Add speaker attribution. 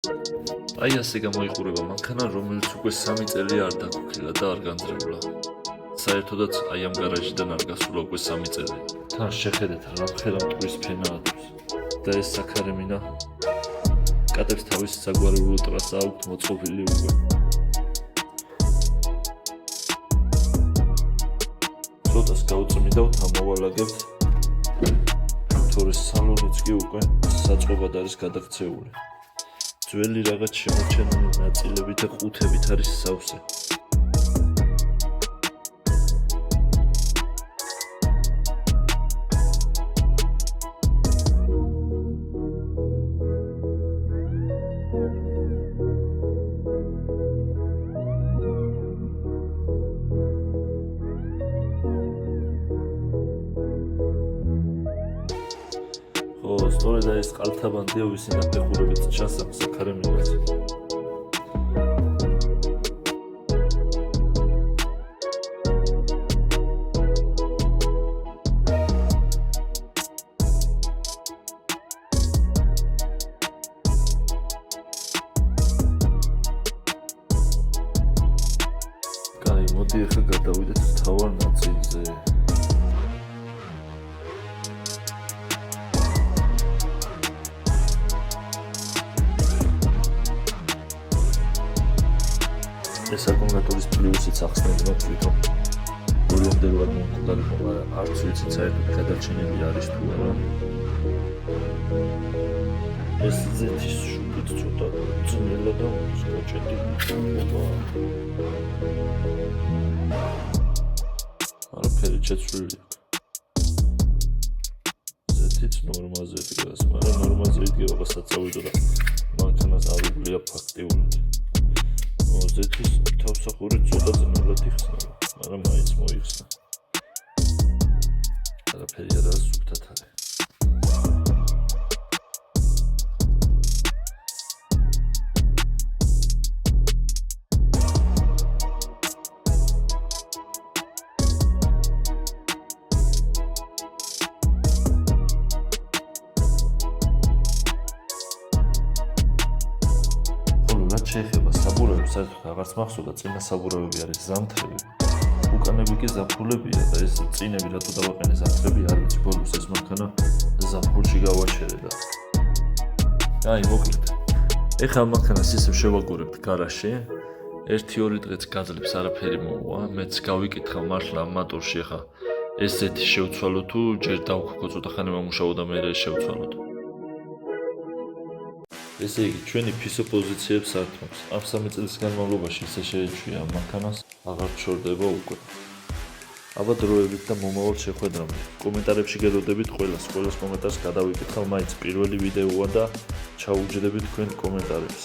Speaker 1: აი ასე გამოიყურება მანქანა, რომელიც უკვე 3 წელი არ დაგუქილა და არ განძრევლა. საერთოდაც აი ამ გარაჟიდან არ გასულა უკვე 3 წელი. თან შეხედეთ რამხელა მტვრის ფენა აქვს. და ეს საქარემინა კატებს თავის საგვარეულო ტრასა აქვთ მოწყობილი უკვე. ცოტას გავწმიდავთ ამ მოვალაგებს, თორე სალონიც კი უკვე საწყობად არის გადაქცეული. ძველი რაღაც შემორჩენილი ნაწილებით და ყუთებით არის სავსე. სწორედ ეს ყალთაბანდია, ვისი ნაფეხურებით ჩანს ამ საქარემინაზე. კაი, მოდი ახლა გადავიდეთ მთავარ ნაწილზე. ეს აკუმულატორის პლუსიც ახსნები რომ თვითონ ორიენტირებად მომხდარიყო, მაგრამ არც ვიცი საერთოდ გადარჩენილი არის თუ არა. ეს ზეთის შუბით ცოტა ძნელა და მოჭედი. არაფერი შეცვლილი აქვს. ზეთიც ნორმაზე დგას, მაგრამ ნორმაზე იდგება, რასაც წავიდო და მანქანას არ უვლია ფაქტიურად. ზეთის თავსახური ცოტა ძნელად იხსნება, მაგრამ მაინც მოიხსნა. არაფერი არ არის სუფთად არის. შეეხება საბურავებს, საერთოდ აღარც მახსოვდა, წინა საბურავები არის ზამთრები. უკანები კი ზაფხულებია და ეს წინები რატო დავაყენე ზამთრები არ ვიცი, ბოლოს ეს მანქანა ზაფხულში გავაჩერე და აი მოკლედ. ეხლა მანქანას ისევ შევაგორებთ გარაჟში. 1-2 დღეც გაძლებს არაფერი მოვა. მეც გავიკითხავ მართლა ამ მოტორში ეხლა ეს ზეთი შევცვალო თუ ჯერ დავქო ცოტა ხანი მომუშაო და მერე შევცვალოთ. ესე იგი, ჩვენი ფისო პოზიციებს ართმევს. ამ 3 წლის განმავლობაში ისე შეეჩვია ამ მანქანას, აღარ ჩორდება უკვე. აბა დროებით და მომავალ შეხვედრამდე. კომენტარებში გელოდებით ყველას კომენტარს გადავიკითხავ, მაინც პირველი ვიდეოა და ჩაუჯდებით თქვენ კომენტარებს.